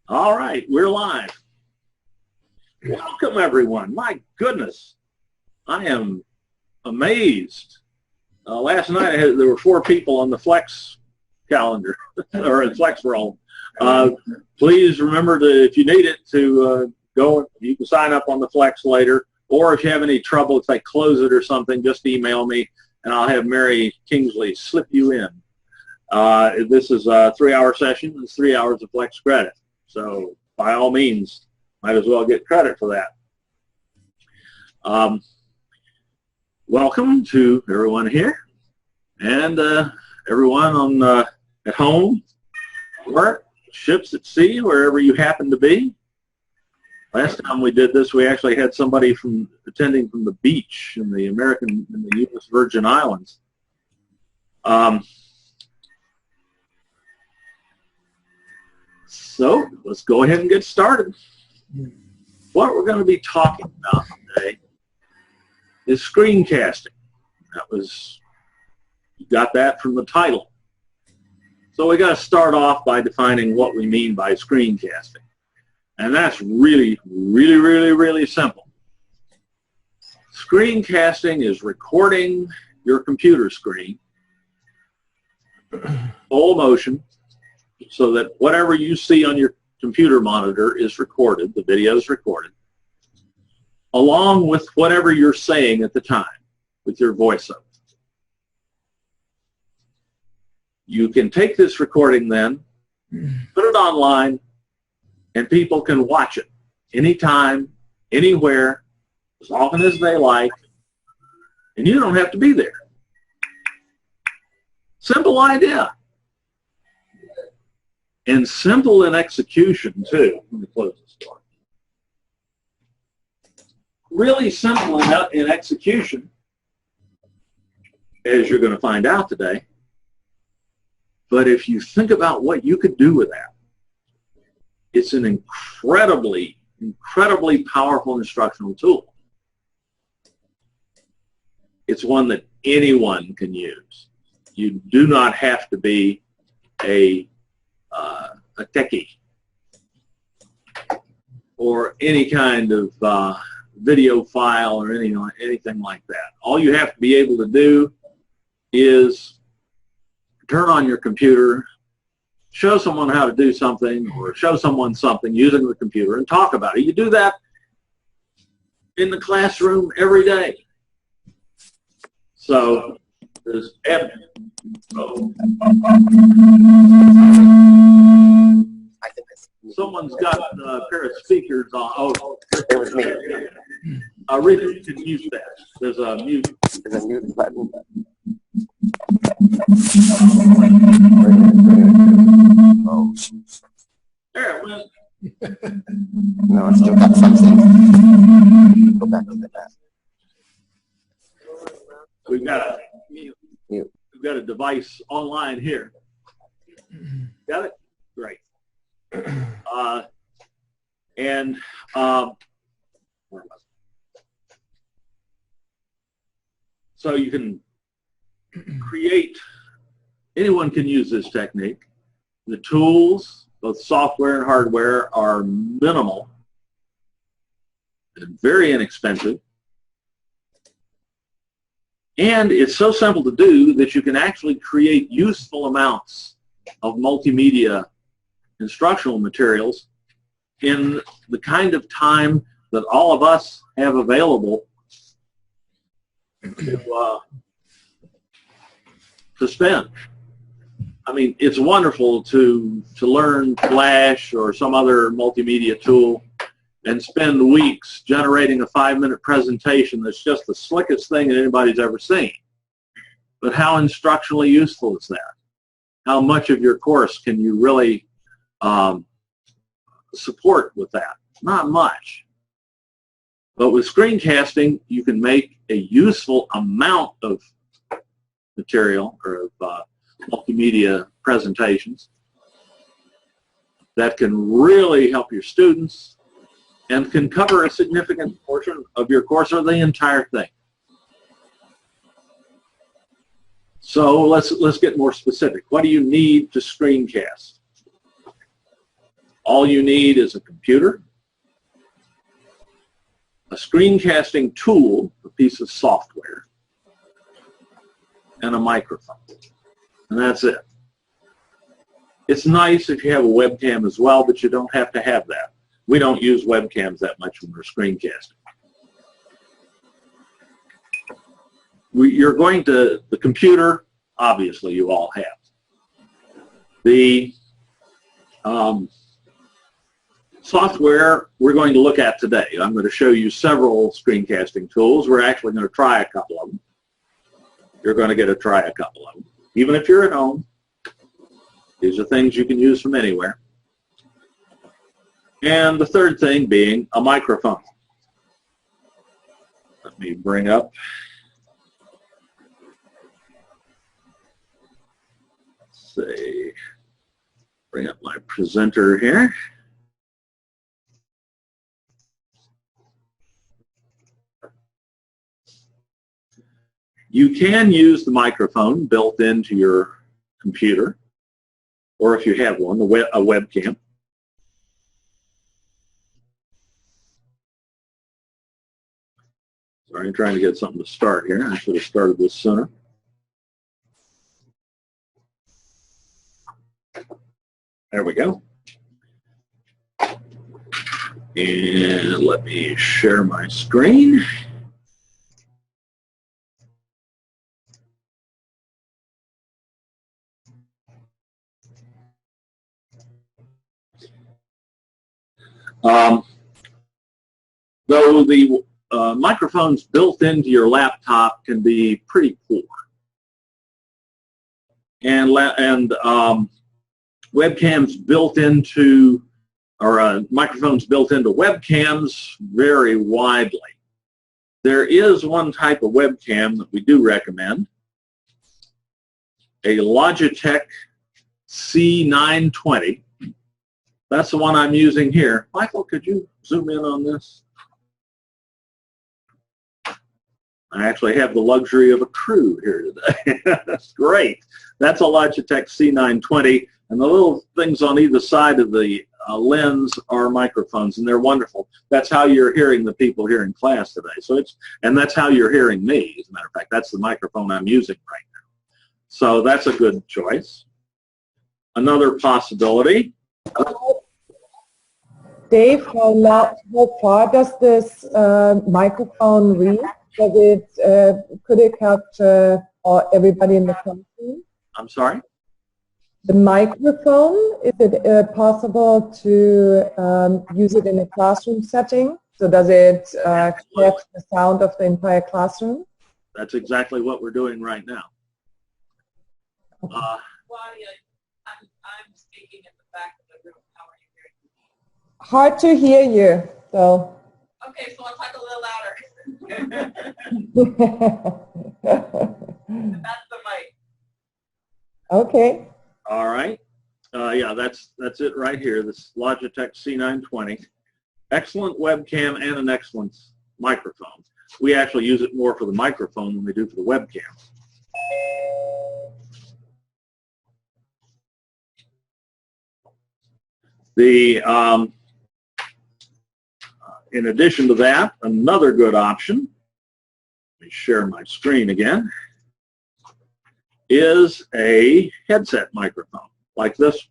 All right, we're live. Welcome, everyone. My goodness, I am amazed. Last night there were 4 people on the Flex calendar, or in Flex Roll. Please remember to, if you need it, to go. You can sign up on the Flex later, or if you have any trouble, if they close it or something, just email me, and I'll have Mary Kingsley slip you in. This is a 3-hour session. It's 3 hours of Flex credit. So by all means, might as well get credit for that. Welcome to everyone here and everyone on at home, work, ships at sea, wherever you happen to be. Last time we did this, we actually had somebody attending from the beach in the U.S. Virgin Islands. So let's go ahead and get started. What we're going to be talking about today is screencasting. You got that from the title. So we got to start off by defining what we mean by screencasting. And that's really, really, really, really simple. Screencasting is recording your computer screen, full motion, so that whatever you see on your computer monitor is recorded, the video is recorded, along with whatever you're saying at the time with your voiceover. You can take this recording then, put it online, and people can watch it anytime, anywhere, as often as they like, and you don't have to be there. Simple idea. And simple in execution, too. Let me close this door. Really simple in execution, as you're going to find out today. But if you think about what you could do with that, it's an incredibly, incredibly powerful instructional tool. It's one that anyone can use. You do not have to be a techie or any kind of video file or anything like that. All you have to be able to do is turn on your computer, show someone how to do something, or show someone something using the computer and talk about it. You do that in the classroom every day. So there's someone's got a pair of speakers on. Oh, it was me. Rita, you can use that. There's a mute. There's a mute button. Oh. There it went. No, I still got something. Go back to that. We've got a mute. We've got a device online here. Got it? Great. So you can create, anyone can use this technique. The tools, both software and hardware, are minimal and very inexpensive. And it's so simple to do that you can actually create useful amounts of multimedia instructional materials in the kind of time that all of us have available to spend. I mean, it's wonderful to learn Flash or some other multimedia tool and spend weeks generating a 5-minute presentation that's just the slickest thing that anybody's ever seen. But how instructionally useful is that? How much of your course can you really support with that? Not much. But with screencasting, you can make a useful amount of material or of multimedia presentations that can really help your students and can cover a significant portion of your course or the entire thing. So let's get more specific. What do you need to screencast? All you need is a computer, a screencasting tool, a piece of software, and a microphone. And that's it. It's nice if you have a webcam as well, but you don't have to have that. We don't use webcams that much when we're screencasting. The computer, obviously you all have. The software we're going to look at today. I'm going to show you several screencasting tools. We're actually going to try a couple of them. You're going to get to try a couple of them. Even if you're at home, these are things you can use from anywhere. And the third thing being a microphone. Let me bring up. Let's see. Bring up my presenter here. You can use the microphone built into your computer, or if you have one, a webcam. Sorry, I'm trying to get something to start here. I should have started this sooner. There we go. And let me share my screen. Though the microphones built into your laptop can be pretty poor. And webcams built into, or microphones built into webcams vary widely. There is one type of webcam that we do recommend, a Logitech C920. That's the one I'm using here. Michael, could you zoom in on this? I actually have the luxury of a crew here today. That's great. That's a Logitech C920, and the little things on either side of the lens are microphones, and they're wonderful. That's how you're hearing the people here in class today. And that's how you're hearing me, as a matter of fact. That's the microphone I'm using right now. So that's a good choice. Another possibility. Dave, how far does this microphone reach? Could it capture everybody in the classroom? I'm sorry? The microphone, is it possible to use it in a classroom setting? So does it catch the sound of the entire classroom? That's exactly what we're doing right now. Okay. Claudia, I'm speaking at the back of the room. How are you hearing me? Hard to hear you, so. Okay, so I'll talk a little louder. That's the mic. Okay. All right. Yeah, that's it right here, this Logitech C920. Excellent webcam and an excellent microphone. We actually use it more for the microphone than we do for the webcam. In addition to that, another good option, let me share my screen again, is a headset microphone like this.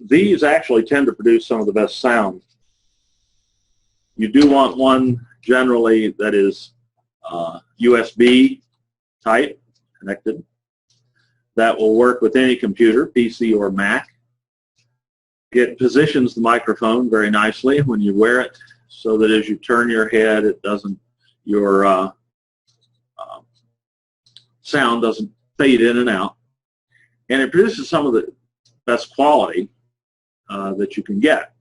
These actually tend to produce some of the best sound. You do want one generally that is USB type connected. That will work with any computer, PC or Mac. It positions the microphone very nicely when you wear it, so that as you turn your head, it doesn't, your sound doesn't fade in and out. And it produces some of the best quality that you can get.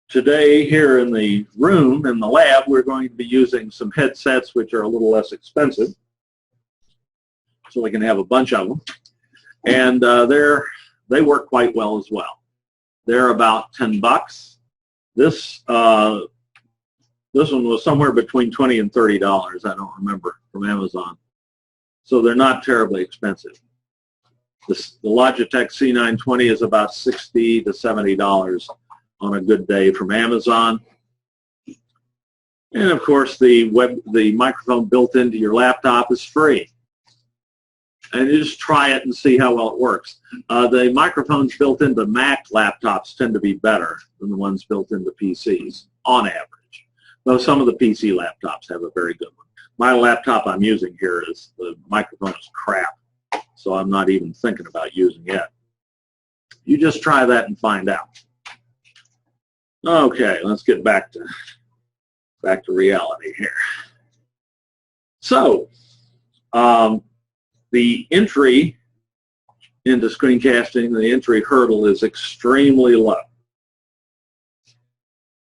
Today, here in the room, in the lab, we're going to be using some headsets which are a little less expensive, so we can have a bunch of them. And they work quite well as well. They're about $10. This one was somewhere between $20 and $30. I don't remember, from Amazon. So they're not terribly expensive. The Logitech C920 is about $60 to $70 on a good day from Amazon. And of course, the microphone built into your laptop is free. And you just try it and see how well it works. The microphones built into Mac laptops tend to be better than the ones built into PCs, on average. Though some of the PC laptops have a very good one. My laptop I'm using here is, the microphone is crap, so I'm not even thinking about using it. You just try that and find out. Okay, let's get back to reality here. So, the entry into screencasting, the entry hurdle is extremely low.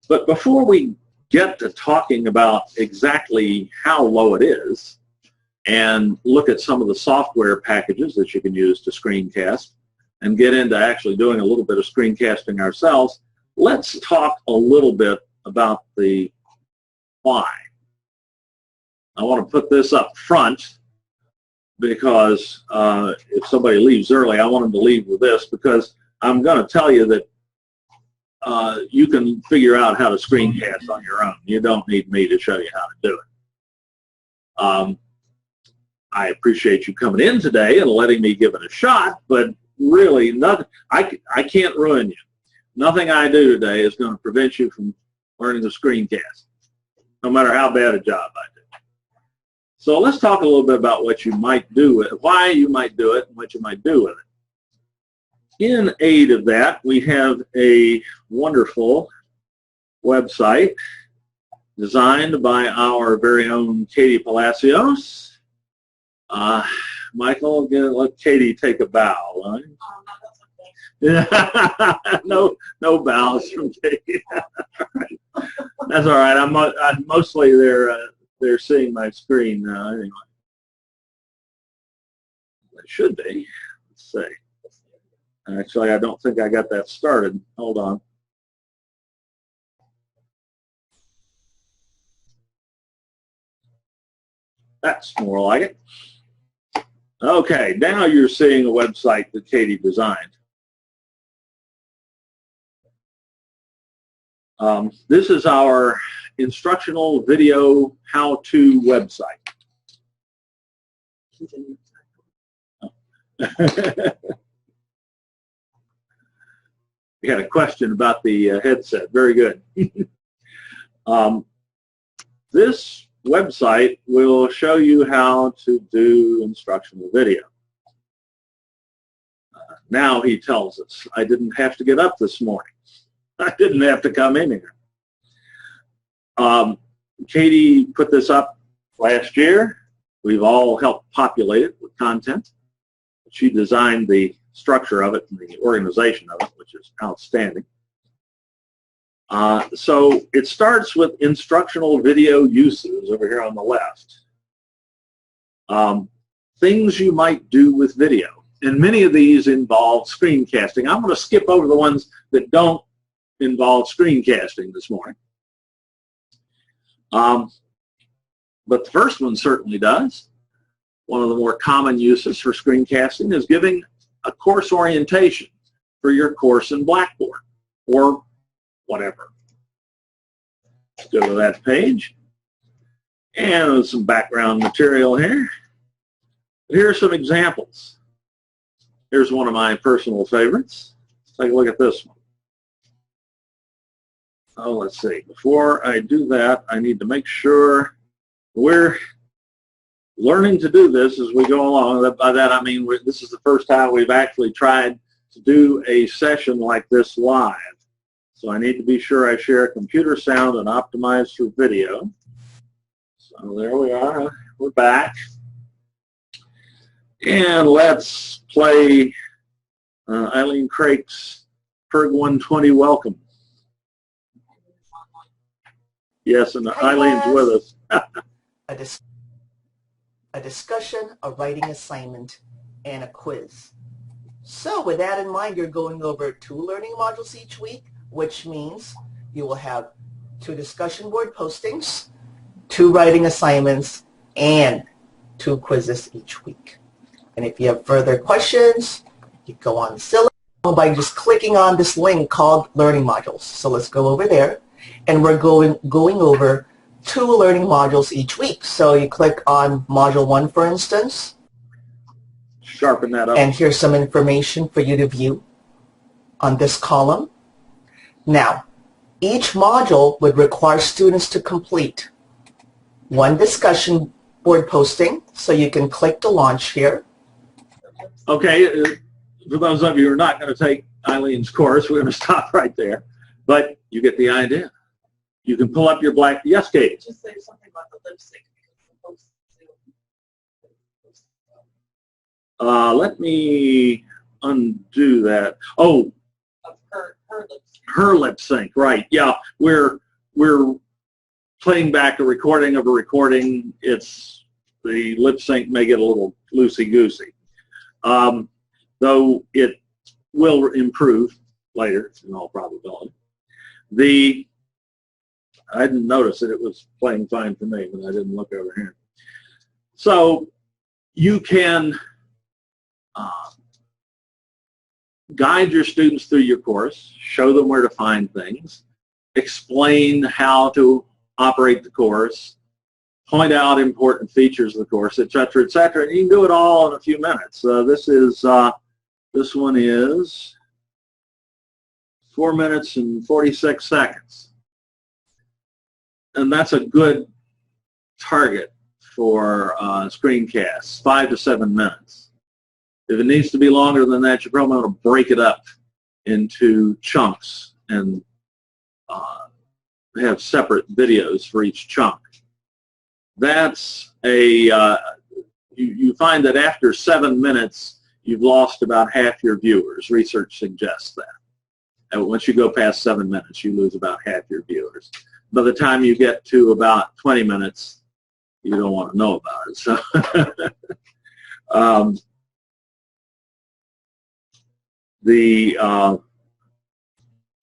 But before we get to talking about exactly how low it is and look at some of the software packages that you can use to screencast and get into actually doing a little bit of screencasting ourselves, let's talk a little bit about the why. I want to put this up front because if somebody leaves early, I want them to leave with this, because I'm going to tell you that you can figure out how to screencast on your own. You don't need me to show you how to do it. I appreciate you coming in today and letting me give it a shot, but really, nothing. I can't ruin you. Nothing I do today is going to prevent you from learning to screencast, no matter how bad a job I do. So let's talk a little bit about what you might do with it, why you might do it, and what you might do with it. In aid of that, we have a wonderful website designed by our very own Katie Palacios. Michael, let Katie take a bow. Right? No bows from Katie. That's all right. I'm mostly they're seeing my screen anyway. It should be. Let's see. Actually, I don't think I got that started. Hold on. That's more like it. Okay, now you're seeing a website that Katie designed. This is our instructional video how-to website. We had a question about the headset. Very good. This website will show you how to do instructional video. Now he tells us, I didn't have to get up this morning. I didn't have to come in here. Katie put this up last year. We've all helped populate it with content. She designed the structure of it and the organization of it, which is outstanding. So it starts with instructional video uses over here on the left. Things you might do with video. And many of these involve screencasting. I'm going to skip over the ones that don't involve screencasting this morning. But the first one certainly does. One of the more common uses for screencasting is giving a course orientation for your course in Blackboard or whatever. Let's go to that page. And there's some background material here. Here are some examples. Here's one of my personal favorites. Let's take a look at this one. Oh, let's see. Before I do that, I need to make sure we're learning to do this as we go along. By that I mean this is the first time we've actually tried to do a session like this live. So I need to be sure I share computer sound and optimize for video. So there we are. We're back. And let's play Eileen Crake's Perg 120 Welcome. Yes, and Eileen's with us. A discussion, a writing assignment, and a quiz. So with that in mind, you're going over 2 learning modules each week, which means you will have 2 discussion board postings, 2 writing assignments, and 2 quizzes each week. And if you have further questions, you go on the syllabus by just clicking on this link called Learning Modules. So let's go over there. And we're going over 2 learning modules each week. So you click on Module 1, for instance. Sharpen that up. And here's some information for you to view on this column. Now, each module would require students to complete 1 discussion board posting. So you can click to launch here. Okay, for those of you who are not going to take Eileen's course, we're going to stop right there. But you get the idea. You can pull up your black. Yes, Kate. Just say something about the lip sync. Let me undo that. Oh, Of her lip sync. her lip sync, right? Yeah, we're playing back a recording of a recording. It's the lip sync may get a little loosey-goosey, though it will improve later in all probability. I didn't notice that it was playing fine for me, but I didn't look over here. So you can guide your students through your course, show them where to find things, explain how to operate the course, point out important features of the course, etc., etc. And you can do it all in a few minutes. This one is 4 minutes and 46 seconds. And that's a good target for screencasts, 5 to 7 minutes. If it needs to be longer than that, you're probably going to break it up into chunks and have separate videos for each chunk. That's you find that after 7 minutes, you've lost about half your viewers. Research suggests that. And once you go past 7 minutes, you lose about half your viewers. By the time you get to about 20 minutes, you don't want to know about it. So,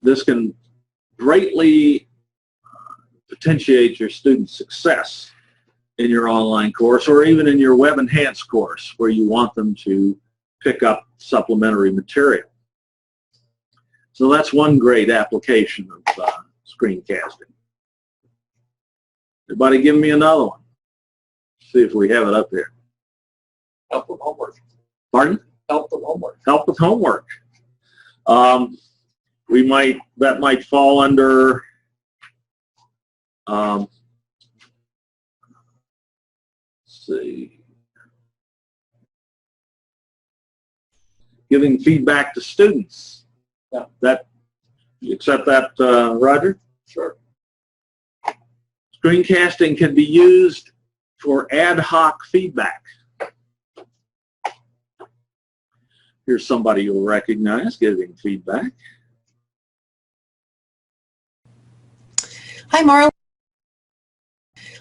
this can greatly potentiate your students' success in your online course or even in your web enhanced course where you want them to pick up supplementary material. So that's one great application of screencasting. Everybody give me another one. See if we have it up here. Help with homework. Pardon? Help with homework. Help with homework. That might fall under let's see, giving feedback to students. Yeah. You accept that, Roger? Sure. Screencasting can be used for ad hoc feedback. Here's somebody you'll recognize giving feedback. Hi, Marlo.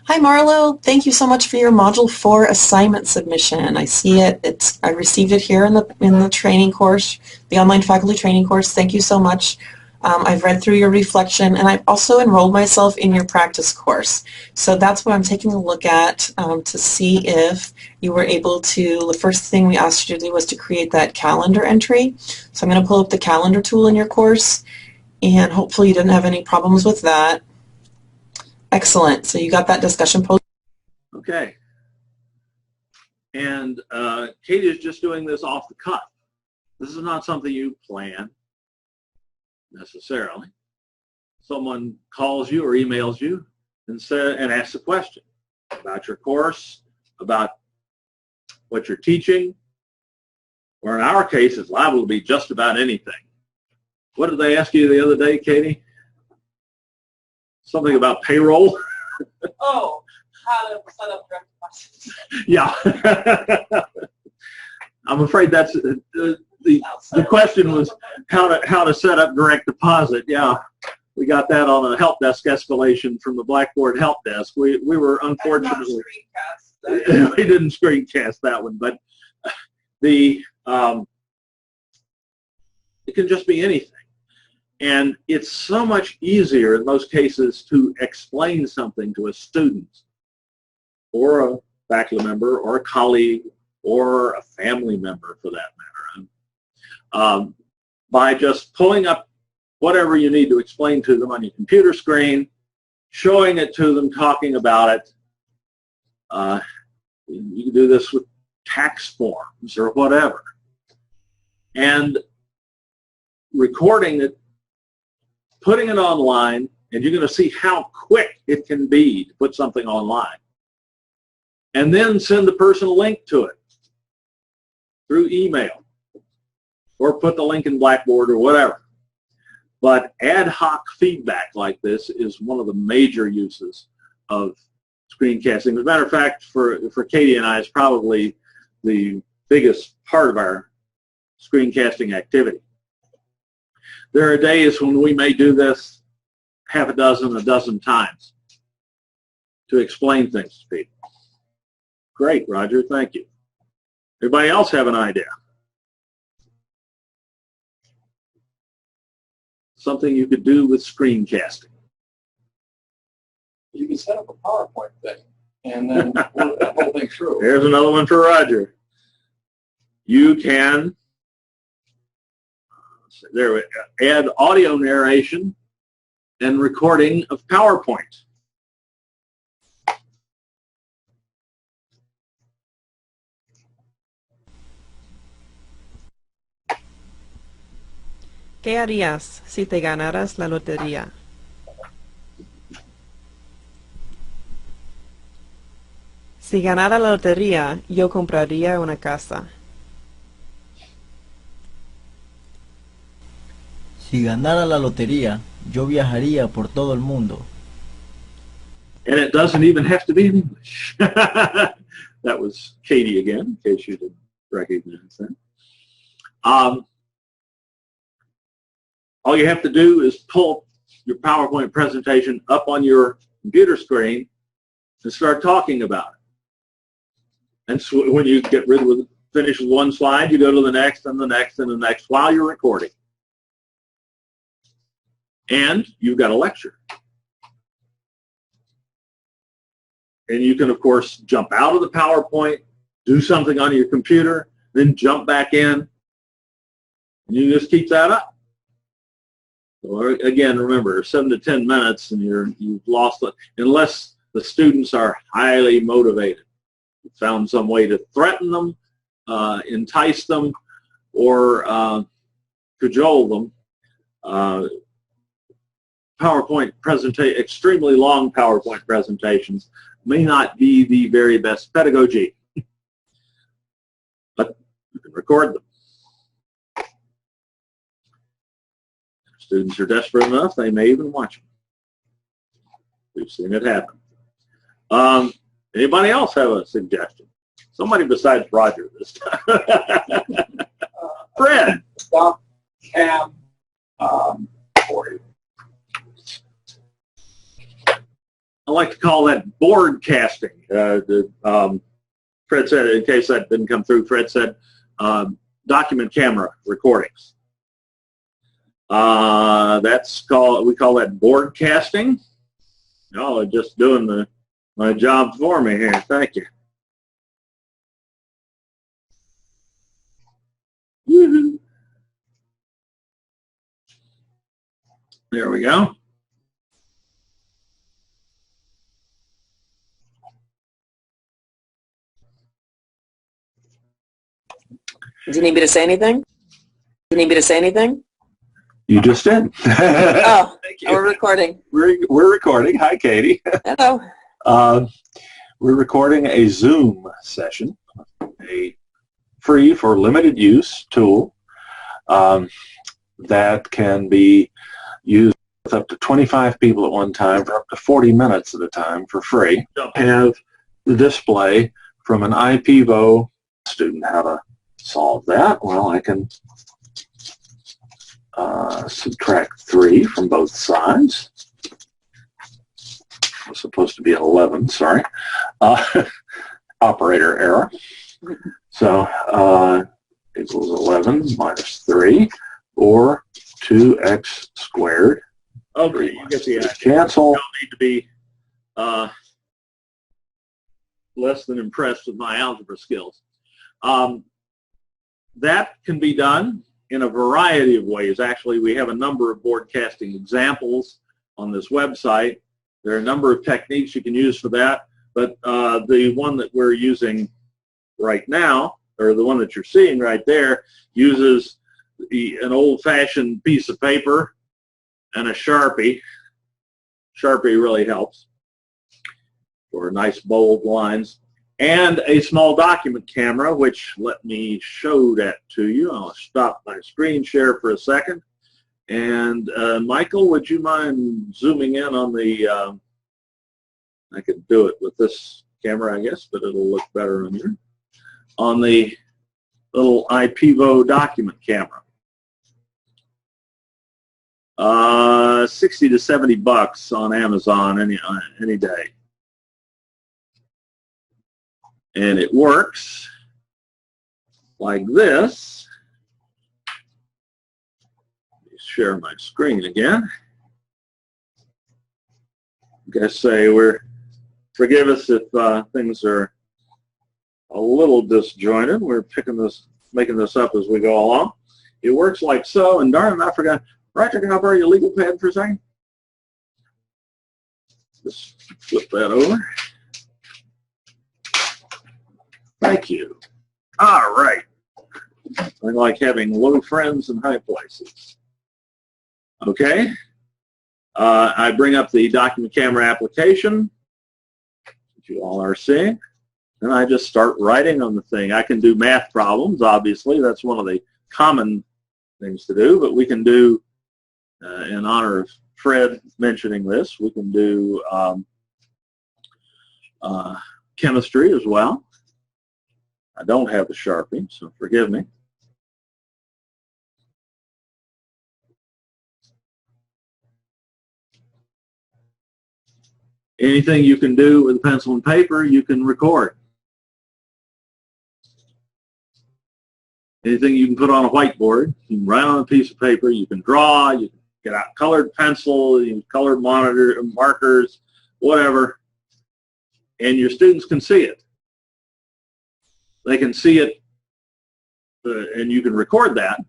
Hi, Marlo. Thank you so much for your Module 4 assignment submission. I see it. I received it here in the training course, the online faculty training course. Thank you so much. I've read through your reflection, and I've also enrolled myself in your practice course. So that's what I'm taking a look at to see if you were able to, the first thing we asked you to do was to create that calendar entry. So I'm going to pull up the calendar tool in your course, and hopefully you didn't have any problems with that. Excellent. So you got that discussion post. Okay. And Katie is just doing this off the cuff. This is not something you plan necessarily. Someone calls you or emails you and asks a question about your course, about what you're teaching, or in our case, it's liable to be just about anything. What did they ask you the other day, Katie? Something about payroll? Oh, how to set up direct deposits. Yeah. I'm afraid that's the question was how to set up direct deposit. Yeah, we got that on a help desk escalation from the Blackboard help desk. We were unfortunately we didn't screencast that one, but it can just be anything. And it's so much easier in most cases to explain something to a student or a faculty member or a colleague or a family member for that matter, by just pulling up whatever you need to explain to them on your computer screen, showing it to them, talking about it. You can do this with tax forms or whatever. And recording it, putting it online, and you're going to see how quick it can be to put something online. And then send the person a link to it through email, or put the link in Blackboard or whatever. But ad hoc feedback like this is one of the major uses of screencasting. As a matter of fact, for Katie and I, it's probably the biggest part of our screencasting activity. There are days when we may do this half a dozen times to explain things to people. Great, Roger, thank you. Everybody else have an idea? Something you could do with screencasting. You can set up a PowerPoint thing and then work that whole thing through. Here's another one for Roger. You can add audio narration and recording of PowerPoint. ¿Qué harías si te ganaras la lotería? Si ganara la lotería, yo compraría una casa. Si ganara la lotería, yo viajaría por todo el mundo. And it doesn't even have to be in English. That was Katie again, in case you didn't recognize that. All you have to do is pull your PowerPoint presentation up on your computer screen and start talking about it. And so when you finish with one slide, you go to the next and the next and the next while you're recording. And you've got a lecture. And you can, of course, jump out of the PowerPoint, do something on your computer, then jump back in, and you just keep that up. So again, remember, 7 to 10 minutes, and you've lost it, unless the students are highly motivated. You found some way to threaten them, entice them, or cajole them. Extremely long PowerPoint presentations may not be the very best pedagogy, but you can record them. If students are desperate enough, they may even watch them. We've seen it happen. Anybody else have a suggestion? Somebody besides Roger this time. Fred. Stop cam for you. I like to call that board casting. Fred said, in case that didn't come through, Fred said document camera recordings. We call that board casting. Oh, just doing my job for me here. Thank you. Woohoo. There we go. Do you need me to say anything? Do you need me to say anything? You just did. Oh, Thank you. we're recording. We're recording. Hi, Katie. Hello. We're recording a Zoom session, a free for limited use tool that can be used with up to 25 people at one time for up to 40 minutes at a time for free. Have the display from an IPvo student. How to solve that? Well, I can subtract 3 from both sides. It's supposed to be 11, sorry. Operator error. So equals 11 minus 3, or 2x squared. Okay, you get the cancel. You don't need to be less than impressed with my algebra skills. That can be done in a variety of ways. Actually, we have a number of broadcasting examples on this website. There are a number of techniques you can use for that, but the one that we're using right now, or the one that you're seeing right there, uses an old-fashioned piece of paper and a Sharpie. Sharpie really helps for nice bold lines, and a small document camera, which let me show that to you. I'll stop my screen share for a second. And Michael, would you mind zooming in on the, I could do it with this camera, I guess, but it'll look better on your, on the little iPivo document camera. 60 to 70 bucks on Amazon any day. And it works like this. Let me share my screen again. I guess forgive us if things are a little disjointed. We're making this up as we go along. It works like so, and darn it, I forgot. Roger, can I borrow your legal pad for a second? Just flip that over. Thank you. All right. I like having low friends in high places. Okay. I bring up the document camera application that you all are seeing, and I just start writing on the thing. I can do math problems, obviously. That's one of the common things to do, but we can do, in honor of Fred mentioning this, we can do chemistry as well. I don't have a Sharpie, so forgive me. Anything you can do with a pencil and paper, you can record. Anything you can put on a whiteboard, you can write on a piece of paper, you can draw, you can get out colored pencil, you can colored monitor, markers, whatever, and your students can see it. They can see it, and you can record that,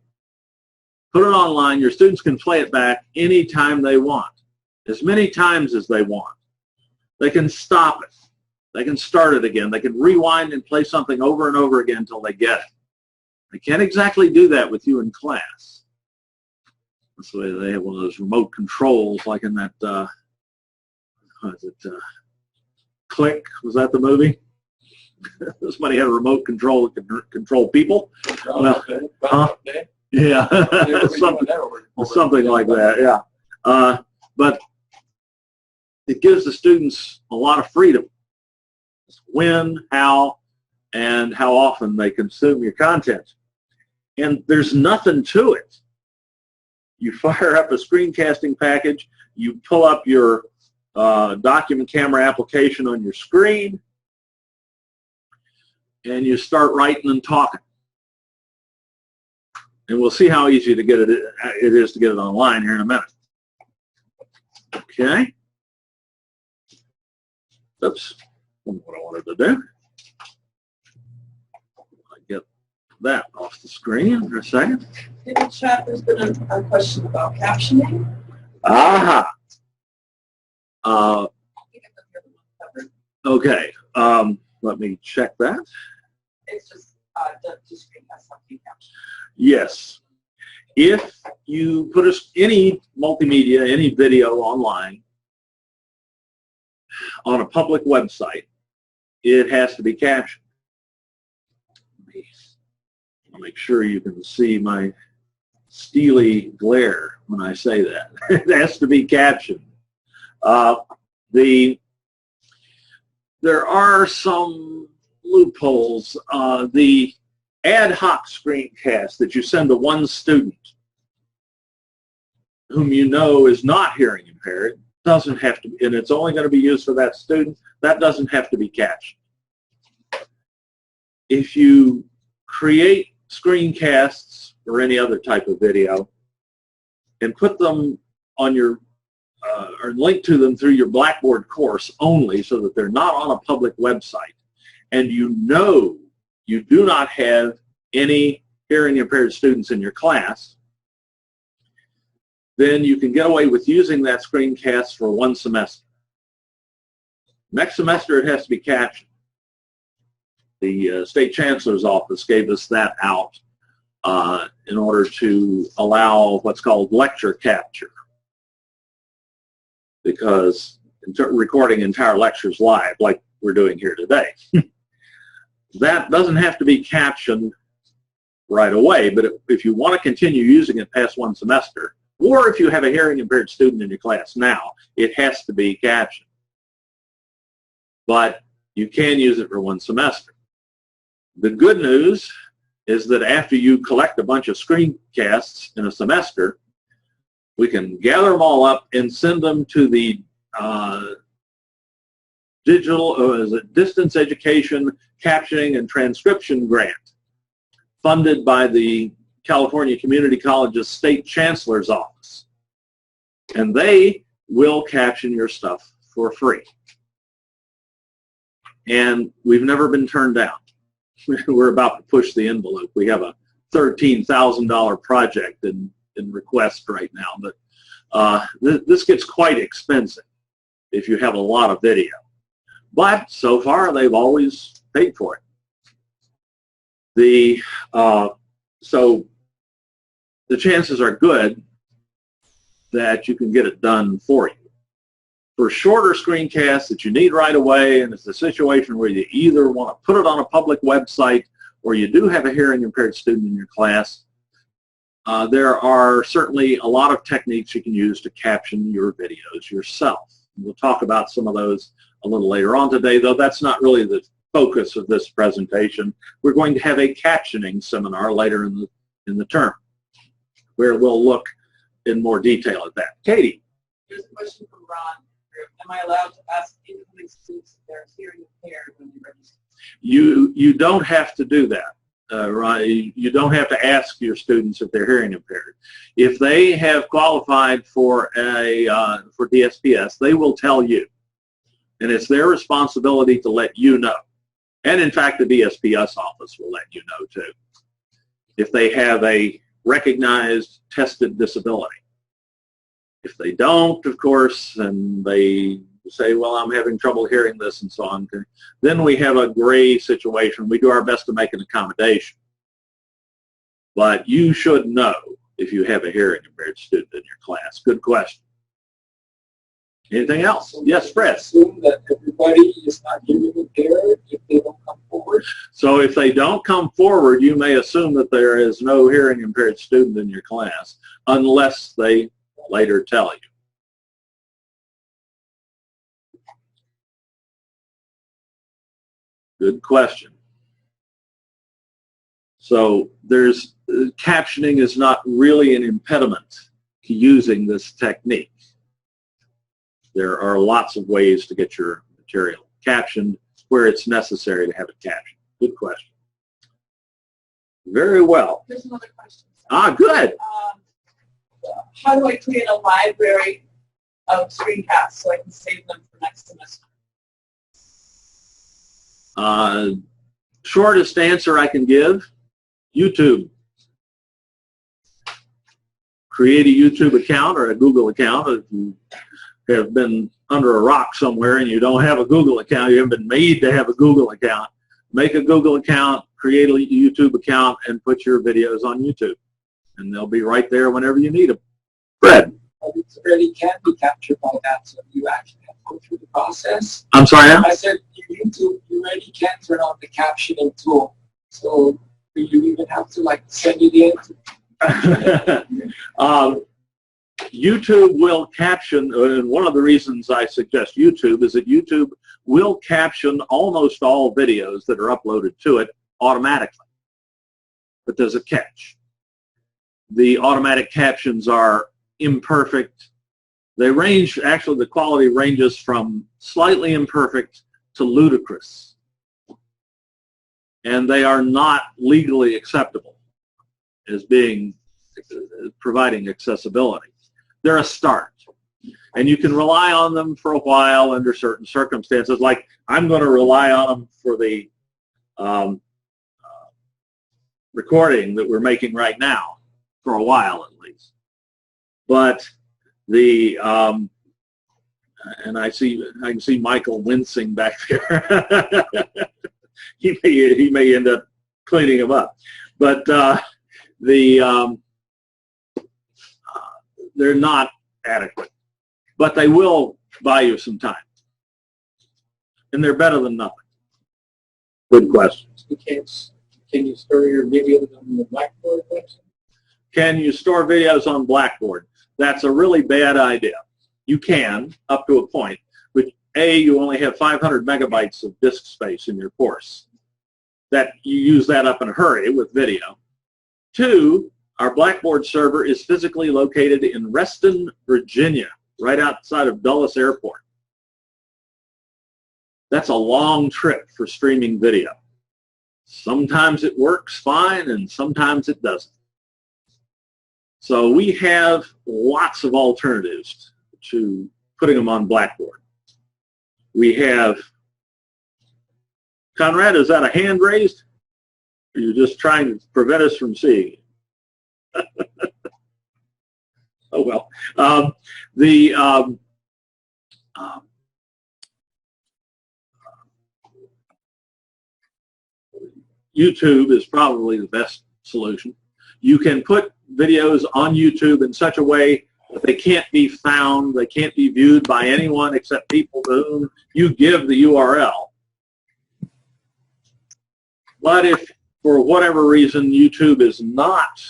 put it online, your students can play it back anytime they want, as many times as they want. They can stop it. They can start it again. They can rewind and play something over and over again until they get it. They can't exactly do that with you in class. That's the way they have one of those remote controls, like in that, Click, was that the movie? Somebody had a remote control that could control people. Well, huh? Yeah, something like that, yeah. But it gives the students a lot of freedom. When, how, and how often they consume your content. And there's nothing to it. You fire up a screencasting package, you pull up your document camera application on your screen, and you start writing and talking. And we'll see how easy to get it is to get it online here in a minute. Okay. Oops, what I wanted to do. I get that off the screen for a second. In the chat, there's been a question about captioning. Aha. Okay. Let me check that. It's just Screencast something caption. Yes. If you put any multimedia, any video online on a public website, it has to be captioned. I'll make sure you can see my steely glare when I say that. It has to be captioned. There are some loopholes. The ad hoc screencast that you send to one student whom you know is not hearing impaired doesn't have to, and it's only going to be used for that student, that doesn't have to be captioned. If you create screencasts or any other type of video and put them on your or link to them through your Blackboard course only so that they're not on a public website, and you know you do not have any hearing impaired students in your class, then you can get away with using that screencast for 1 semester. Next semester, it has to be captioned. The State Chancellor's Office gave us that out in order to allow what's called lecture capture, because recording entire lectures live, like we're doing here today, that doesn't have to be captioned right away, but if you want to continue using it past 1 semester, or if you have a hearing impaired student in your class now, it has to be captioned. But you can use it for 1 semester. The good news is that after you collect a bunch of screencasts in a semester, we can gather them all up and send them to the Distance Education Captioning and Transcription Grant, funded by the California Community College's State Chancellor's Office. And they will caption your stuff for free. And we've never been turned down. We're about to push the envelope. We have a $13,000 project in request right now, but this gets quite expensive if you have a lot of video. But so far, they've always paid for it. So the chances are good that you can get it done for you. For shorter screencasts that you need right away, and it's a situation where you either want to put it on a public website or you do have a hearing impaired student in your class, there are certainly a lot of techniques you can use to caption your videos yourself. We'll talk about some of those a little later on today, though that's not really the focus of this presentation. We're going to have a captioning seminar later in the term, where we'll look in more detail at that. Katie? Here's a question from Ron. Am I allowed to ask incoming students if they're hearing impaired when they register? You don't have to do that. Right? You don't have to ask your students if they're hearing impaired. If they have qualified for for DSPS, they will tell you, and it's their responsibility to let you know. And in fact, the DSPS office will let you know too, if they have a recognized tested disability. If they don't, of course, and they say, well, I'm having trouble hearing this and so on, then we have a gray situation. We do our best to make an accommodation. But you should know if you have a hearing impaired student in your class. Good question. Anything else? Yes, Fred. Assume that everybody is not hearing impaired if they don't come forward? So if they don't come forward, you may assume that there is no hearing impaired student in your class unless they later tell you. Good question. So captioning is not really an impediment to using this technique. There are lots of ways to get your material captioned where it's necessary to have it captioned. Good question. Very well. There's another question. Good. How do I create a library of screencasts so I can save them for next semester? Shortest answer I can give, YouTube. Create a YouTube account or a Google account. If you have been under a rock somewhere and you don't have a Google account, you haven't been made to have a Google account, make a Google account, create a YouTube account, and put your videos on YouTube. And they'll be right there whenever you need them. Fred? It really can be captured by that, so you actually have to go through the process. I'm sorry, Al? I said YouTube, you really can turn on the captioning tool. So you even have to send it in. YouTube will caption, and one of the reasons I suggest YouTube is that YouTube will caption almost all videos that are uploaded to it automatically. But there's a catch. The automatic captions are imperfect. They range, actually the quality ranges from slightly imperfect to ludicrous. And they are not legally acceptable as providing accessibility. They're a start. And you can rely on them for a while under certain circumstances. Like I'm going to rely on them for the recording that we're making right now, for a while at least. But the and I can see Michael wincing back there. he may end up cleaning him up, but they're not adequate. But they will buy you some time, and they're better than nothing. Good questions. Can you store your videos on the Blackboard website? Can you store videos on Blackboard? That's a really bad idea. You can, up to a point, but A, you only have 500 megabytes of disk space in your course. That you use that up in a hurry with video. 2, our Blackboard server is physically located in Reston, Virginia, right outside of Dulles Airport. That's a long trip for streaming video. Sometimes it works fine and sometimes it doesn't. So we have lots of alternatives to putting them on Blackboard. We have, Conrad, is that a hand raised? Or you're just trying to prevent us from seeing it? Oh, well. YouTube is probably the best solution. You can put videos on YouTube in such a way that they can't be found, they can't be viewed by anyone except people to whom you give the URL. But if, for whatever reason, YouTube is not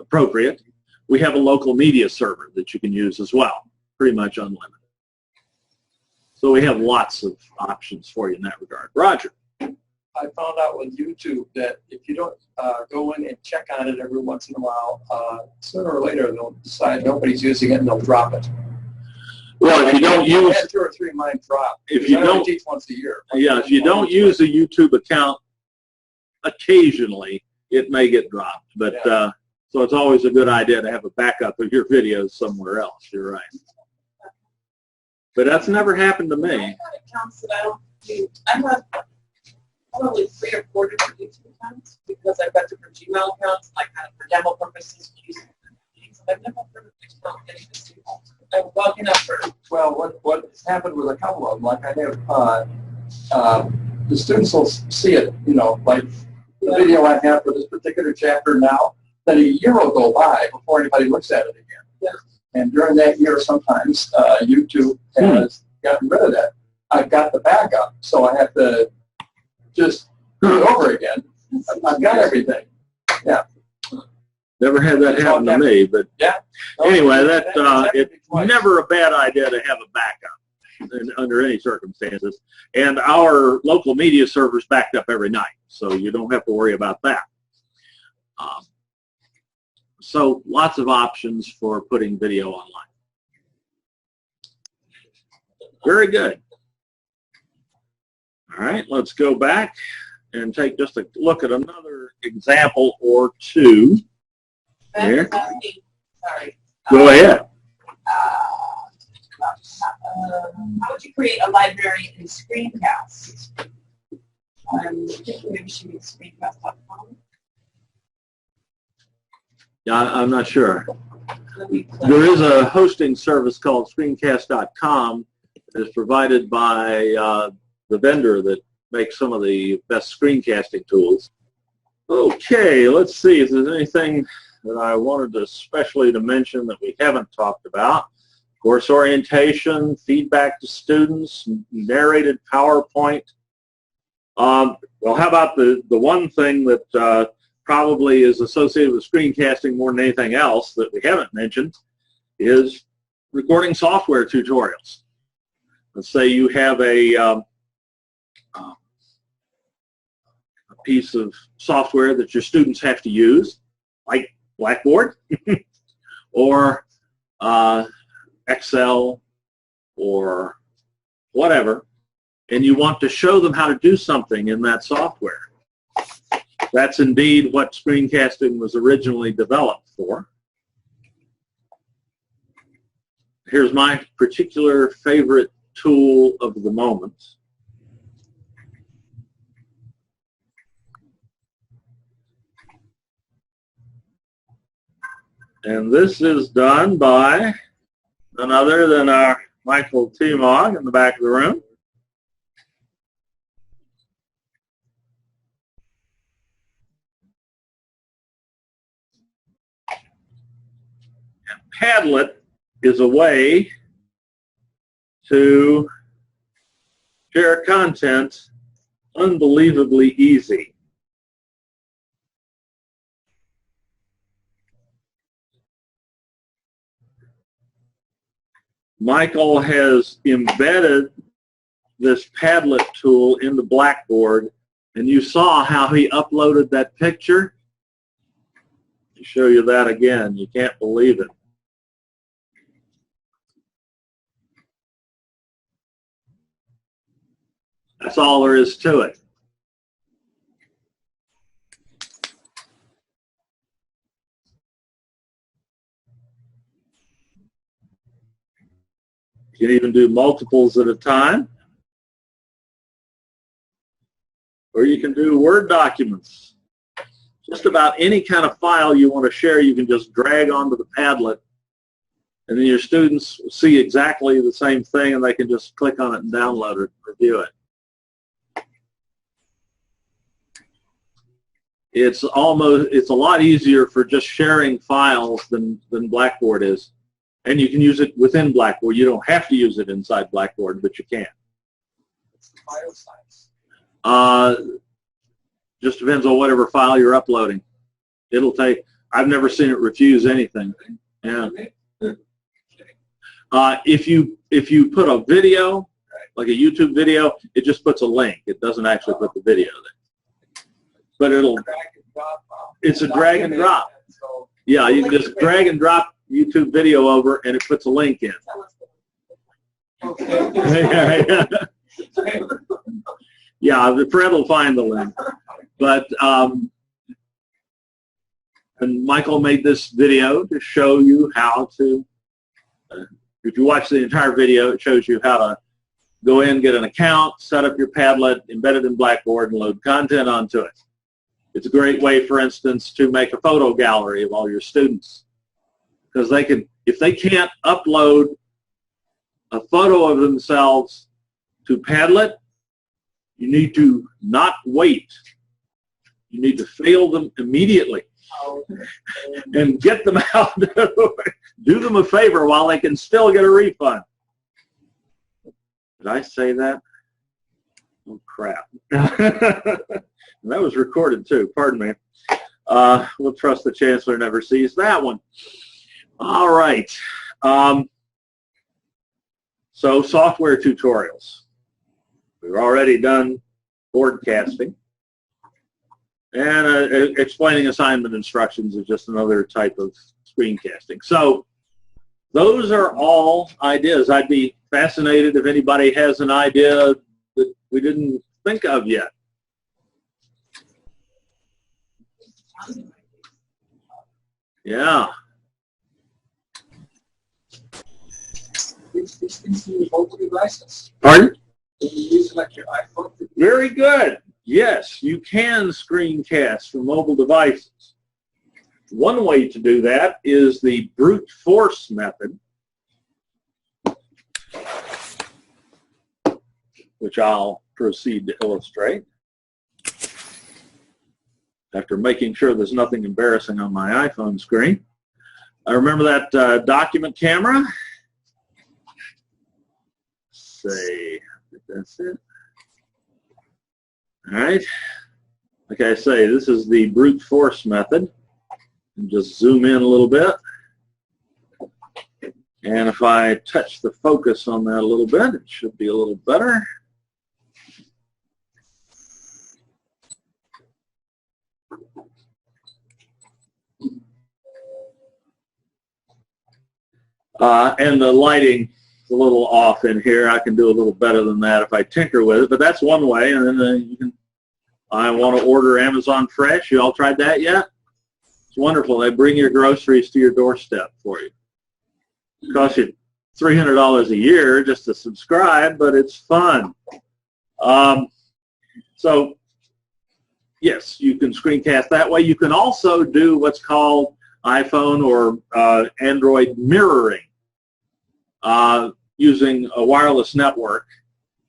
appropriate, we have a local media server that you can use as well, pretty much unlimited. So we have lots of options for you in that regard. Roger. I found out with YouTube that if you don't go in and check on it every once in a while, sooner or later they'll decide nobody's using it and they'll drop it. Well, if you don't use, I had 2 or 3 of mine drop. If you don't teach once a year. Yeah, if you don't use a YouTube account, occasionally it may get dropped. But yeah. So it's always a good idea to have a backup of your videos somewhere else. You're right. But that's never happened to me. I have accounts that I don't do. I have probably 3 or 4 different YouTube accounts because I've got different Gmail accounts, like kind of for demo purposes. I've never heard of this account getting this too long. I'm walking up for. Well, what has happened with a couple of them, like I have, the students will see it, you know, like the video I have for this particular chapter now, then a year will go by before anybody looks at it again. Yeah. And during that year, sometimes YouTube has gotten rid of that. I've got the backup, so I have to just do it over again. I've got everything. Yeah. Never had that happen to me, but yeah. Anyway, it's never a bad idea to have a backup under any circumstances. And our local media server's backed up every night, so you don't have to worry about that. So lots of options for putting video online. Very good. All right, let's go back and take just a look at another example or two. Here. Sorry. Go ahead. How would you create a library in Screencast? I'm thinking maybe she means Screencast.com. Yeah, I'm not sure. There is a hosting service called Screencast.com that is provided by the vendor that makes some of the best screencasting tools. Okay, let's see if there's anything that I wanted especially to mention that we haven't talked about. Course orientation, feedback to students, narrated PowerPoint. Well, how about the one thing that probably is associated with screencasting more than anything else that we haven't mentioned is recording software tutorials. Let's say you have a piece of software that your students have to use, like Blackboard or Excel or whatever, and you want to show them how to do something in that software. That's indeed what screencasting was originally developed for. Here's my particular favorite tool of the moment. And this is done by none other than our Michael T-Mog in the back of the room. And Padlet is a way to share content unbelievably easy. Michael has embedded this Padlet tool into Blackboard, and you saw how he uploaded that picture. I'll show you that again. You can't believe it. That's all there is to it. You can even do multiples at a time. Or you can do Word documents. Just about any kind of file you want to share, you can just drag onto the Padlet, and then your students see exactly the same thing, and they can just click on it and download it and review it. It's a lot easier for just sharing files than Blackboard is. And you can use it within Blackboard. You don't have to use it inside Blackboard, but you can. What's the file size? Just depends on whatever file you're uploading. It'll take, I've never seen it refuse anything. Yeah. If you put a video, like a YouTube video, it just puts a link. It doesn't actually put the video there. But it's a drag and drop. Yeah, you can just drag and drop YouTube video over, and it puts a link in. Yeah, Fred will find the link. But and Michael made this video to show you how to, if you watch the entire video, it shows you how to go in, get an account, set up your Padlet, embed it in Blackboard, and load content onto it. It's a great way, for instance, to make a photo gallery of all your students. Because they can, if they can't upload a photo of themselves to Padlet, you need to not wait. You need to fail them immediately and get them out. Do them a favor while they can still get a refund. Did I say that? Oh, crap. That was recorded, too. Pardon me. We'll trust the chancellor never sees that one. All right. So software tutorials. We've already done broadcasting. And explaining assignment instructions is just another type of screencasting. So those are all ideas. I'd be fascinated if anybody has an idea that we didn't think of yet. Yeah. These things can use multiple devices. Pardon? Can you use like your iPhone? Very good. Yes, you can screencast from mobile devices. One way to do that is the brute force method, which I'll proceed to illustrate after making sure there's nothing embarrassing on my iPhone screen. I remember that document camera. Say, that's it. All right. Like I say, this is the brute force method. And just zoom in a little bit. And if I touch the focus on that a little bit, it should be a little better. And the lighting is a little off in here. I can do a little better than that if I tinker with it, but that's one way. And then you can, I want to order Amazon Fresh. You all tried that yet? It's wonderful. They bring your groceries to your doorstep for you. It costs you $300 a year just to subscribe, but it's fun. So, yes, you can screencast that way. You can also do what's called iPhone or Android mirroring using a wireless network.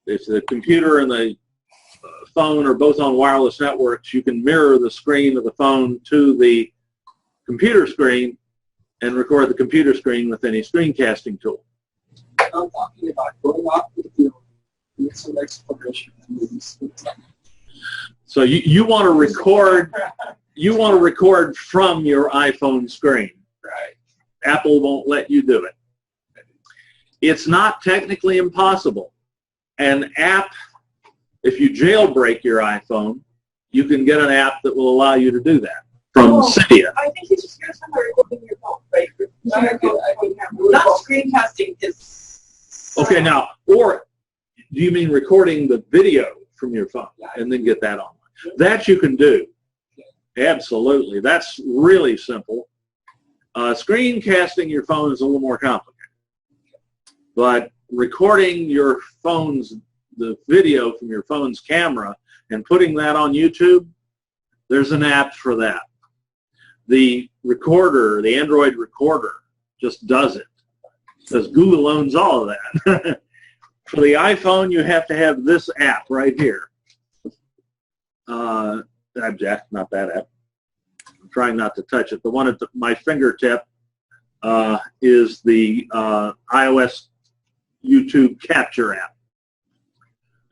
If the computer and the phone are both on wireless networks, you can mirror the screen of the phone to the computer screen and record the computer screen with any screencasting tool. I'm talking about going off the field with some exploration. So you want to record from your iPhone screen. Right. Apple won't let you do it. It's not technically impossible. An app, if you jailbreak your iPhone, you can get an app that will allow you to do that from Cydia. I think you just here's somewhere recording your phone, right? Not screencasting is. Okay, now, or do you mean recording the video from your phone and then get that online? That you can do. Absolutely. That's really simple. Screencasting your phone is a little more complicated. But recording your the video from your phone's camera and putting that on YouTube, there's an app for that. The recorder, the Android recorder, just does it. Because Google owns all of that. For the iPhone, you have to have this app right here. Jack, not that app. I'm trying not to touch it. The one at my fingertip is the iOS YouTube Capture app.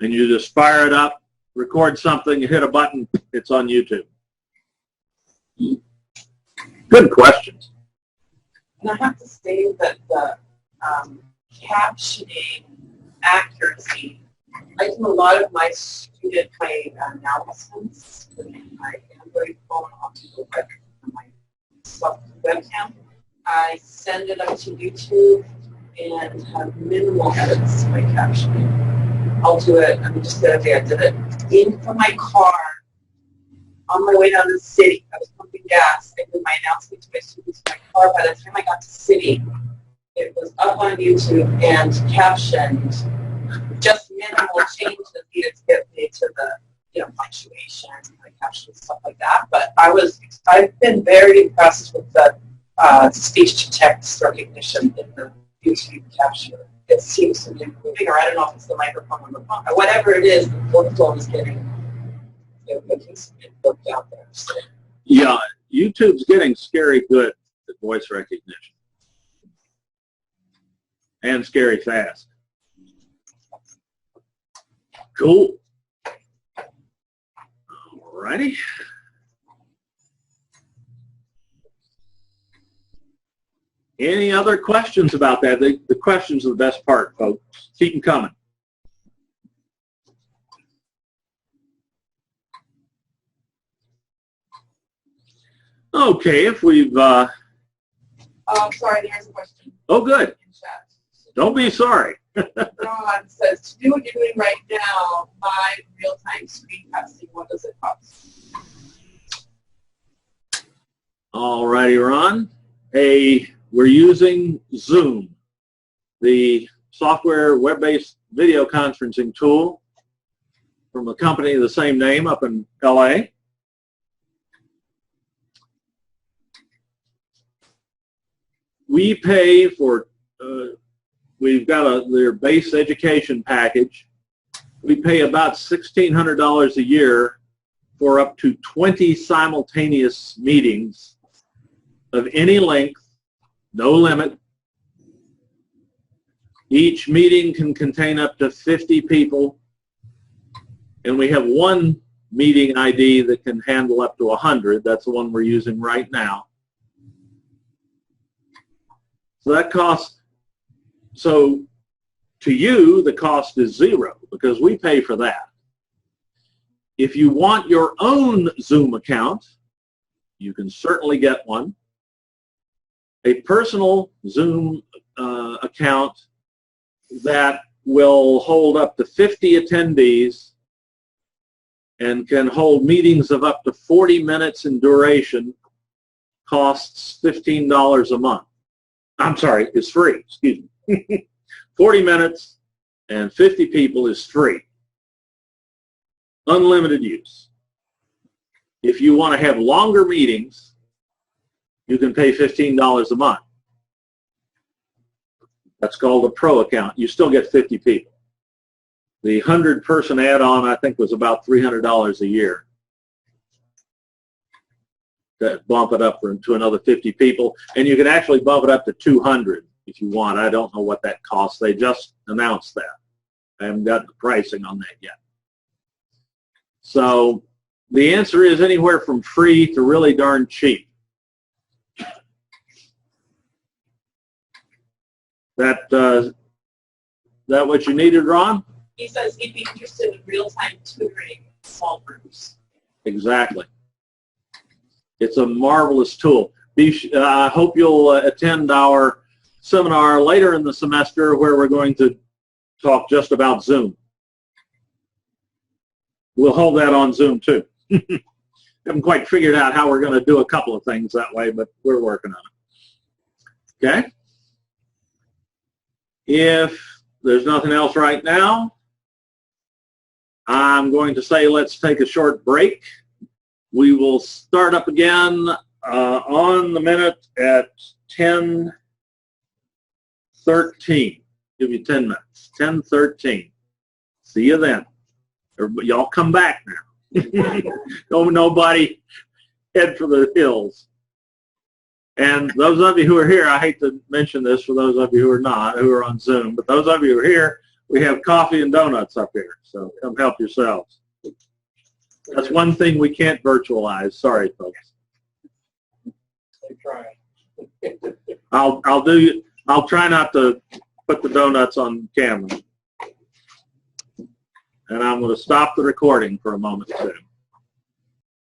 And you just fire it up, record something, you hit a button, it's on YouTube. Good questions. And I have to say that the captioning accuracy, I do a lot of my announcements with my Android phone onto the my webcam. I send it up to YouTube and have minimal edits to my captioning. I'll do it. I mean, just the other day I did it in from my car on my way down to the city. I was pumping gas. I did my announcement to my students in my car. By the time I got to the city, it was up on YouTube and captioned. Just minimal changes needed to get me to the punctuation, my captions, stuff like that. But I've been very impressed with the speech-to-text recognition in the YouTube capture. It seems to be improving, or I don't know if it's the microphone or the phone, or whatever it is, the workflow is getting, making some input out there. So. Yeah, YouTube's getting scary good at voice recognition. And scary fast. Cool. Alrighty. Any other questions about that? The questions are the best part, folks. Keep them coming. Okay, if we've... sorry, there's a question. Oh, good. In chat. Don't be sorry. Ron says, to do what you're doing right now, live real-time screencasting, what does it cost? All righty, Ron. We're using Zoom, the software web-based video conferencing tool from a company of the same name up in LA. We pay for, we've got their base education package. We pay about $1,600 a year for up to 20 simultaneous meetings of any length, no limit. Each meeting can contain up to 50 people, and we have one meeting ID that can handle up to 100. That's the one we're using right now. So that cost, so to you, the cost is zero because we pay for that. If you want your own Zoom account, you can certainly get one. A personal Zoom account that will hold up to 50 attendees and can hold meetings of up to 40 minutes in duration costs $15 a month. I'm sorry, it's free, excuse me. 40 minutes and 50 people is free. Unlimited use. If you want to have longer meetings, you can pay $15 a month. That's called a pro account. You still get 50 people. The 100-person add-on, I think, was about $300 a year. To bump it up to another 50 people. And you can actually bump it up to 200 if you want. I don't know what that costs. They just announced that. I haven't got the pricing on that yet. So the answer is anywhere from free to really darn cheap. That what you needed, Ron? He says he'd be interested in real-time tutoring small groups. Exactly. It's a marvelous tool. I hope you'll attend our seminar later in the semester where we're going to talk just about Zoom. We'll hold that on Zoom too. Haven't quite figured out how we're going to do a couple of things that way, but we're working on it. Okay? If there's nothing else right now, I'm going to say let's take a short break. We will start up again on the minute at 10:13. Give you 10 minutes. 10:13. See you then. Y'all come back now. Don't nobody head for the hills. And those of you who are here, I hate to mention this for those of you who are not, who are on Zoom, but those of you who are here, we have coffee and donuts up here. So come help yourselves. That's one thing we can't virtualize. Sorry, folks. I'll try not to put the donuts on camera. And I'm going to stop the recording for a moment too.